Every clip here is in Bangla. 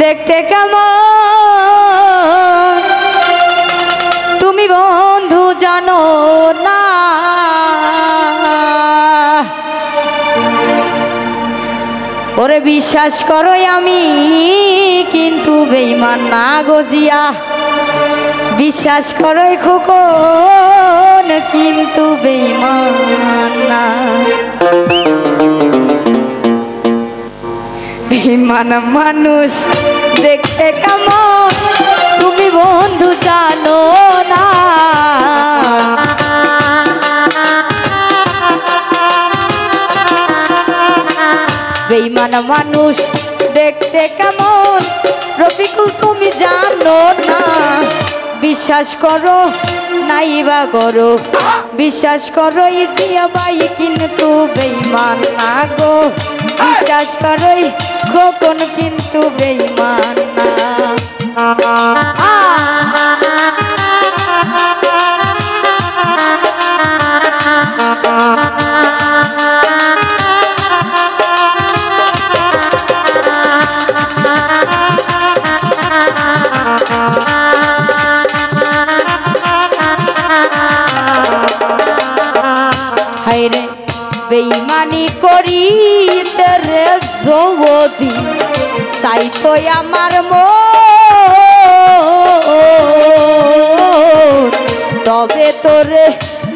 দেখতে কেমন তুমি বন্ধু জানো না, ওরে বিশ্বাস করো আমি কিন্তু বেঈমান না গজিয়া, বিশ্বাস করো খোকন কিন্তু বেঈমান না। বেঈমান মানুষ দেখতে কেমন তুমি বন্ধু জানো না, বেঈমান মানুষ দেখতে কেমন রফিকুল তুমি জানো না, বিশ্বাস করো নাইবা করো, বিশ্বাস করো ইজিয়া ভাই কিন্তু বেঈমান না গো, বিশ্বাস করো খোকন কিন্তু বেঈমান না। হায়রে বেঈমানি করি তেরে যদি চাই তো আমার মন, তবে তোরে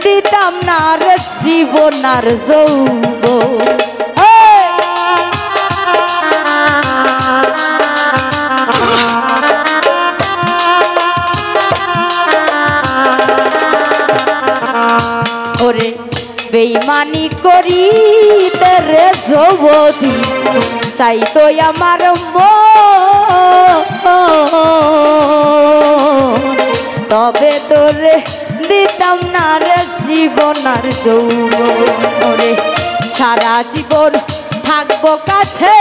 দিতাম না রে জীবন আর যৌবন। ওরে বেঈমানি করি তেরে যদি চাই তো আমার মন, তবে তোরে দিতাম না রে জীবন আর যৌবন। ওরে সারা জীবন থাকবো কাছে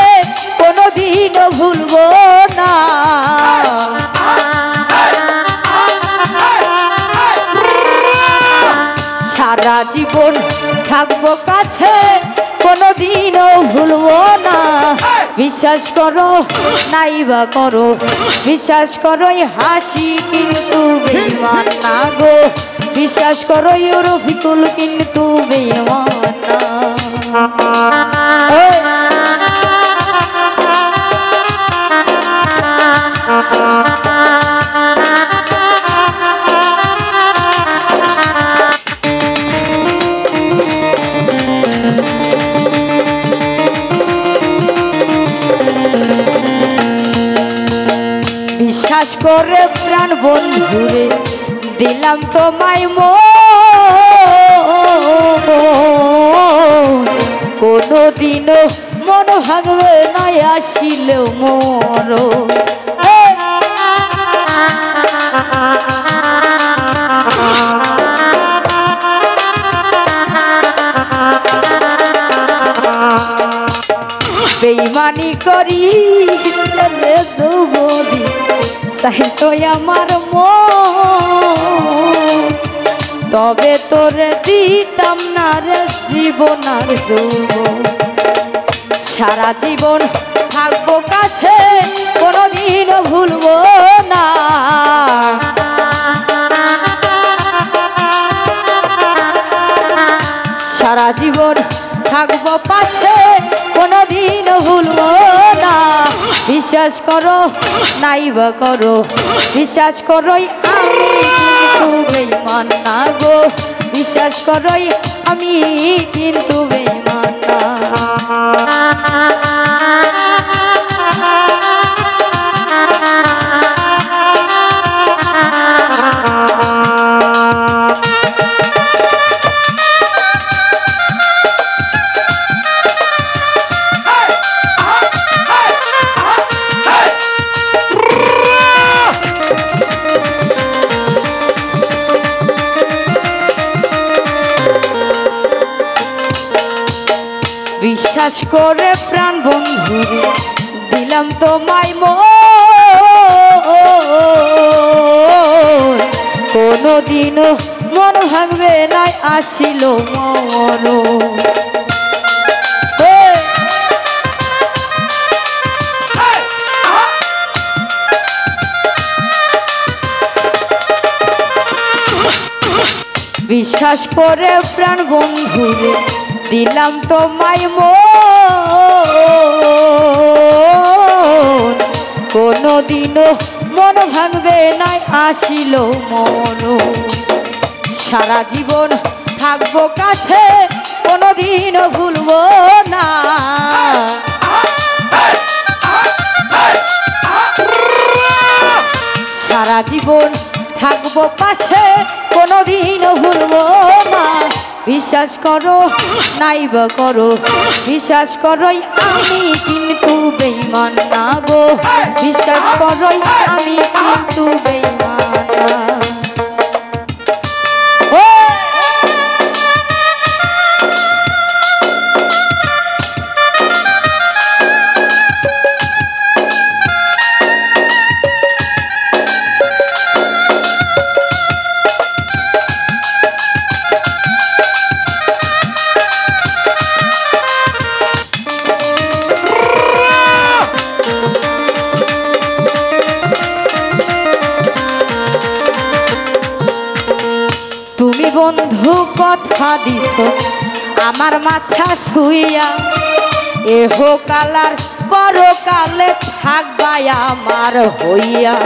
কোনোদিনও ভুলবো না, সারা জীবন থাকবো কাছে কোনোদিনও ভুলবো না। বিশ্বাস করো নাইবা করো, বিশ্বাস করো হাসি কিন্তু বেঈমান না গো, বিশ্বাস করো রফিকুল কিন্তু বেঈমান না। বিশ্বাস করে প্রাণ বন্ধুরে দিলাম তোমায় মন, কোনোদিনও মন ভাঙবে নাই আসিলেও মোর। বেঈমানি করি যুবদি চাই তো আমার মন, তবে তোরে দিতাম না রে জীবন আর যৌবন। সারা জীবন থাকবো কাছে কোনোদিন ভুলবো না, সারা জীবন থাকবো পাশে কোনোদিন ভুলবো না। বিশ্বাস করো নাইবা করো, বিশ্বাস করোই আমি কিন্তু বেঈমান না গো, বিশ্বাস করোই আমি কিন্তু বেঈমান না। বিশ্বাস করে প্রাণ বন্ধুরে দিলাম তোমায় মন, কোনোদিনও মন ভাঙবে নাই আসিল মর। বিশ্বাস করে প্রাণ বন্ধুরে দিলাম তোমায় মন কোনদিনও মন ভাঙবে নাই আসিল মন সারা জীবন থাকবো কাছে কোনদিনও ভুলবো না সারা জীবন থাকবো পাশে কোনদিনও ভুলবো না বিশ্বাস করো নাইবা করো বিশ্বাস করোই আমি কিন্তু বেঈমান না গো বিশ্বাস করোই আমি কিন্তু বেঈমান না তুমি বন্ধু কথা দিছ আমার মাথা ছুঁইয়া এহ কালার পরকালে থাকবাই আমার হইয়া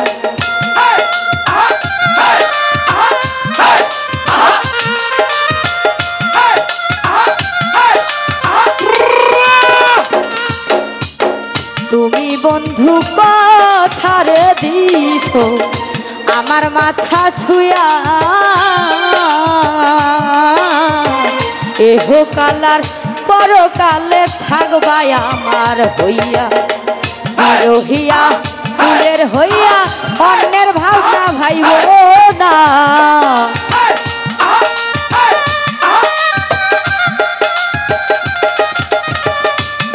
তুমি বন্ধু কথা রে দিছ আমার মাথা ছুঁয়া এহ কালার পরকালে থাকবাই আমার হইয়া বিরহিয়া ফুলের হইয়া অন্যের ভাবনা ভাইব না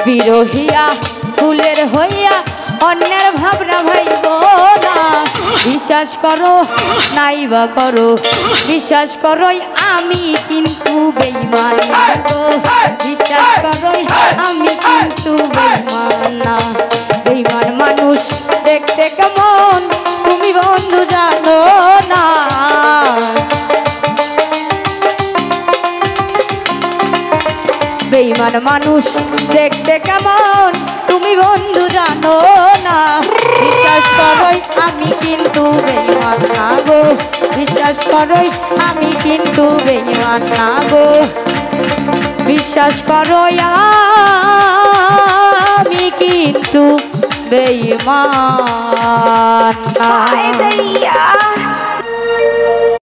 বিরহিয়া ফুলের হইয়া অন্যের ভাবনা ভাইব না বিশ্বাস করো নাইবা করো বিশ্বাস করোই আমি কিন্তু বেঈমান না গো বিশ্বাস করোই আমি কিন্তু বেঈমান না বেঈমান মানুষ দেখতে কেমন তুমি বন্ধু জানো না বেঈমান মানুষ দেখতে কেমন তুমি বন্ধু জানো না বিশ্বাস করোই আমি কিন্তু বেঈমান না গো বিশ্বাস করোই আমি কিন্তু বেঈমান না গো বিশ্বাস করোই আমি কিন্তু বেঈমান না